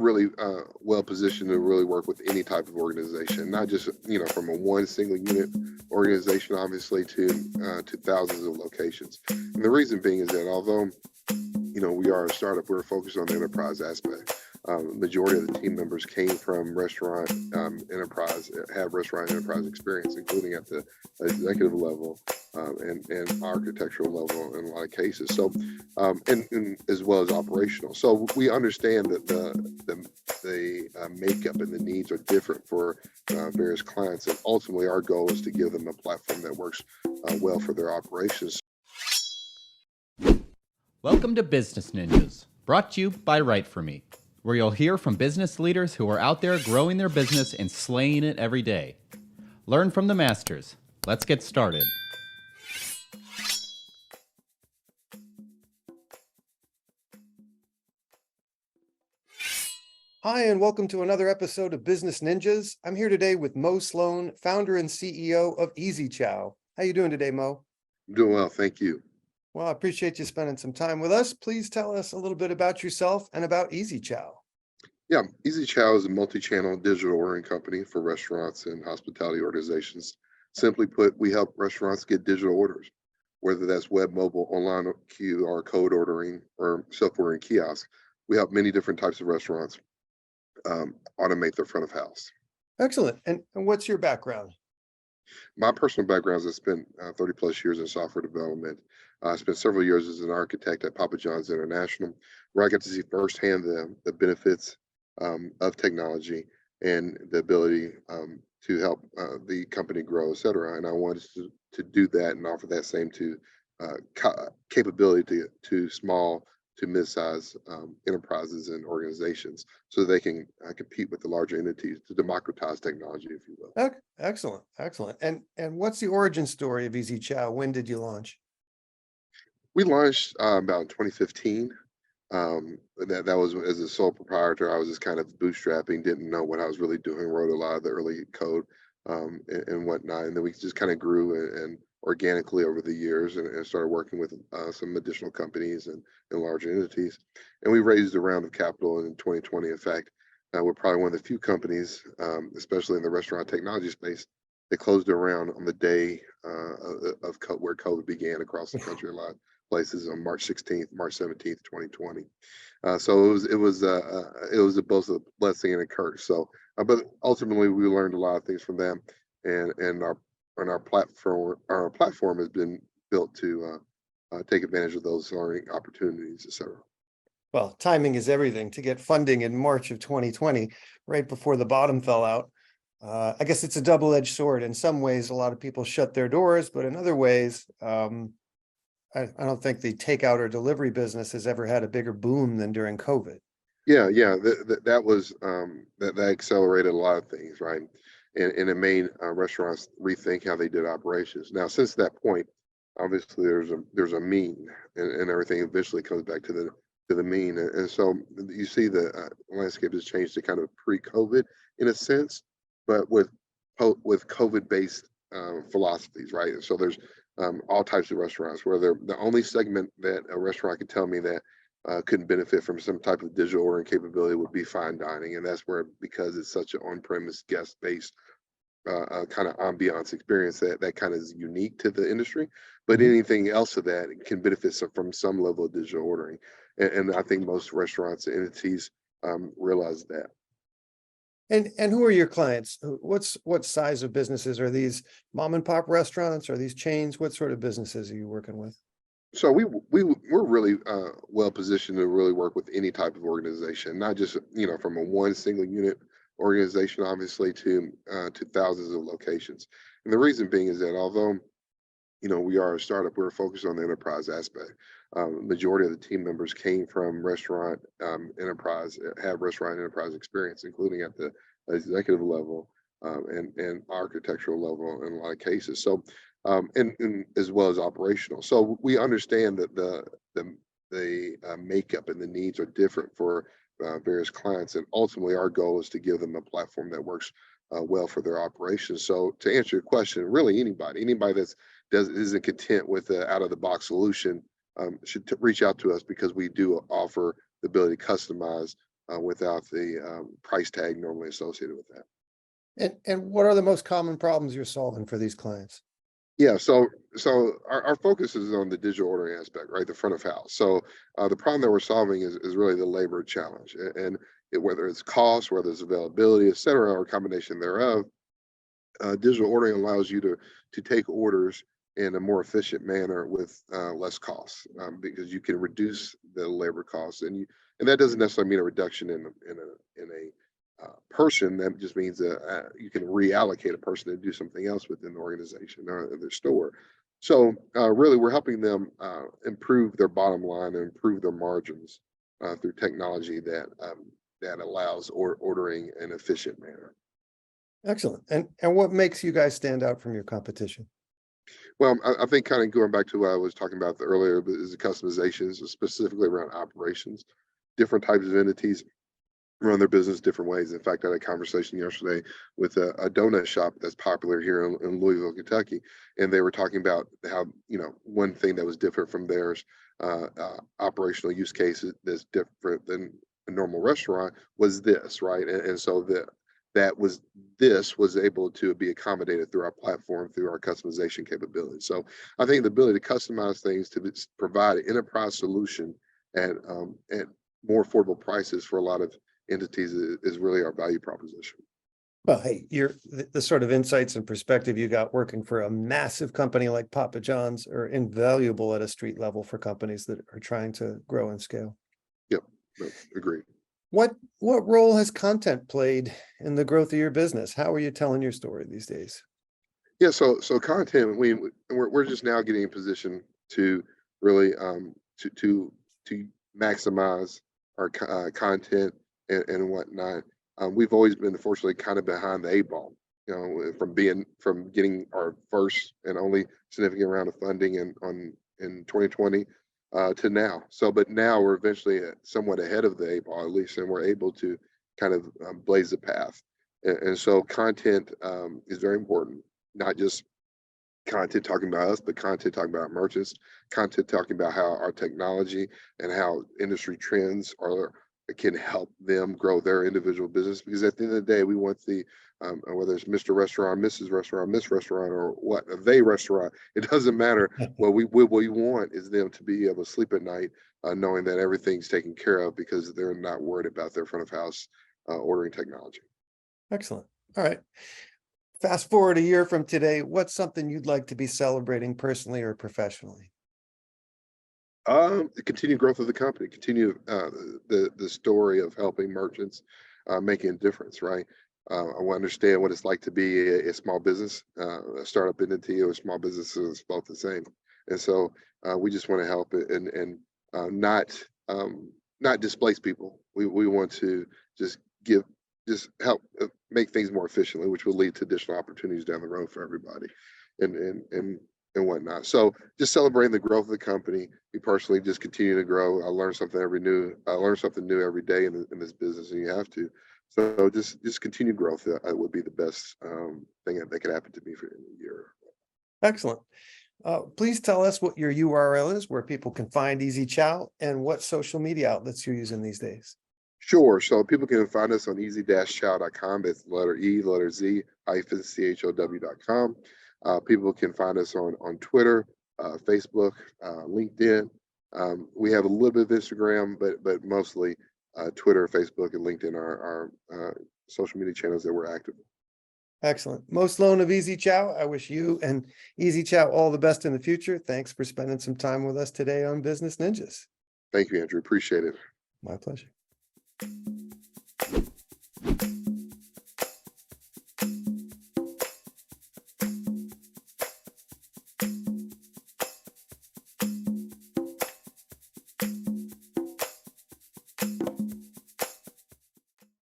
really well positioned to really work with any type of organization, not just from a one single unit organization, obviously, to thousands of locations. And the reason being is that although we are a startup, we're focused on the enterprise aspect. Majority of the team members came from restaurant enterprise, have restaurant enterprise experience, including at the executive level and architectural level in a lot of cases. So, and as well as operational. So we understand that the makeup and the needs are different for various clients, and ultimately our goal is to give them a platform that works well for their operations. Welcome to Business Ninjas, brought to you by WriteForMe, where you'll hear from business leaders who are out there growing their business and slaying it every day. Learn from the masters. Let's get started. Hi, and welcome to another episode of Business Ninjas. I'm here today with Mo Sloan, founder and CEO of EZ-Chow. How you doing today, Mo? I'm doing well, thank you. Well, I appreciate you spending some time with us. Please tell us a little bit about yourself and about EZ-Chow. Yeah, EZ-Chow is a multi-channel digital ordering company for restaurants and hospitality organizations. Simply put, we help restaurants get digital orders, whether that's web, mobile, online, QR code ordering, or self-ordering kiosks. We help many different types of restaurants automate their front of house. Excellent. And what's your background? My personal background is I spent 30 plus years in software development. I spent several years as an architect at Papa John's International, where I got to see firsthand the benefits of technology and the ability to help the company grow, et cetera. And I wanted to do that and offer that same capability to small to mid-sized enterprises and organizations, so they can compete with the larger entities to democratize technology, if you will. Excellent, excellent. And what's the origin story of EZ-Chow? When did you launch? We launched about 2015. That was as a sole proprietor. I was just kind of bootstrapping, didn't know what I was really doing, wrote a lot of the early code and whatnot. And then we just kind of grew and organically over the years and started working with some additional companies and larger entities. And we raised a round of capital in 2020. In fact, we're probably one of the few companies, especially in the restaurant technology space, that closed their round on the day where COVID began across the country. A lot of places on March 16th, March 17th, 2020. So it was both a blessing and a curse. So, but ultimately we learned a lot of things from them, and our platform has been built to take advantage of those learning opportunities, et cetera. Well, timing is everything. To get funding in March of 2020, right before the bottom fell out. I guess it's a double-edged sword. In some ways, a lot of people shut their doors, but in other ways, I don't think the takeout or delivery business has ever had a bigger boom than during COVID. Yeah. That accelerated a lot of things, right? And it made restaurants rethink how they did operations. Now, since that point, obviously there's a mean, and everything eventually comes back to the mean. And so you see the landscape has changed to kind of pre-COVID in a sense, but with COVID-based philosophies, right? And so there's all types of restaurants where the only segment that a restaurant could tell me that couldn't benefit from some type of digital ordering capability would be fine dining. And that's where, because it's such an on-premise guest-based kind of ambiance experience, that kind of is unique to the industry. But anything else of that can benefit from some level of digital ordering. And I think most restaurants and entities realize that. And who are your clients? What size of businesses are these? Mom and pop restaurants? Are these chains? What sort of businesses are you working with? So we're really well positioned to really work with any type of organization, not just from a one single unit organization, obviously, to thousands of locations. And the reason being is that although we are a startup, we're focused on the enterprise aspect. Majority of the team members came from restaurant enterprise, have restaurant enterprise experience, including at the executive level and architectural level in a lot of cases. So, and as well as operational. So we understand that the makeup and the needs are different for various clients, and ultimately our goal is to give them a platform that works well for their operations. So to answer your question, really anybody that isn't content with the out of the box solution should reach out to us, because we do offer the ability to customize without the price tag normally associated with that. And what are the most common problems you're solving for these clients? Yeah, so our focus is on the digital ordering aspect, right? The front of house. So the problem that we're solving is really the labor challenge, and whether it's cost, whether it's availability, et cetera, or a combination thereof. Digital ordering allows you to take orders in a more efficient manner with less costs, because you can reduce the labor costs, and that doesn't necessarily mean a reduction in a person. That just means that you can reallocate a person to do something else within the organization or their store. So really, we're helping them improve their bottom line and improve their margins through technology that allows ordering in an efficient manner. Excellent. And what makes you guys stand out from your competition? Well, I think kind of going back to what I was talking about earlier, but is the customizations, specifically around operations. Different types of entities run their business different ways. In fact, I had a conversation yesterday with a donut shop that's popular here in Louisville, Kentucky, and they were talking about how, one thing that was different from theirs, operational use cases that's different than a normal restaurant was this, right? And so this was able to be accommodated through our platform, through our customization capabilities. So I think the ability to customize things to provide an enterprise solution at more affordable prices for a lot of entities is really our value proposition. Well, hey, the sort of insights and perspective you got working for a massive company like Papa John's are invaluable at a street level for companies that are trying to grow and scale. Yep, no, agreed. What role has content played in the growth of your business? How are you telling your story these days? Yeah, so content, we're just now getting in position to really to maximize our content and whatnot. We've always been, unfortunately, kind of behind the eight ball, from getting our first and only significant round of funding in 2020 to now. But now we're eventually somewhat ahead of the eight ball, at least, and we're able to kind of blaze the path. And so content is very important, not just content talking about us, but content talking about merchants, content talking about how our technology and how industry trends can help them grow their individual business. Because at the end of the day, we want whether it's Mr. Restaurant, Mrs. Restaurant, Miss Restaurant, or what, they restaurant, it doesn't matter. What we want is them to be able to sleep at night knowing that everything's taken care of because they're not worried about their front of house ordering technology. Excellent. All right. Fast forward a year from today, what's something you'd like to be celebrating personally or professionally? The continued growth of the company, continue the story of helping merchants, making a difference, right? I want to understand what it's like to be a small business, a startup entity, or a small business is both the same. And so we just want to help it and not displace people. We want to just help make things more efficiently, which will lead to additional opportunities down the road for everybody and whatnot. So just celebrating the growth of the company. We personally just continue to grow. I learn something new every day in this business, and you have to. So just continued growth would be the best thing that could happen to me for a year. Excellent. Please tell us what your URL is, where people can find EZ-Chow, and what social media outlets you're using these days. Sure. So people can find us on EZ-Chow.com. That's letter E, letter Z, -CHOW.com. People can find us on Twitter, Facebook, LinkedIn. We have a little bit of Instagram, but mostly Twitter, Facebook, and LinkedIn are our social media channels that we're active. Excellent. Mo Sloan of EZ-Chow, I wish you and EZ-Chow all the best in the future. Thanks for spending some time with us today on Business Ninjas. Thank you, Andrew. Appreciate it. My pleasure.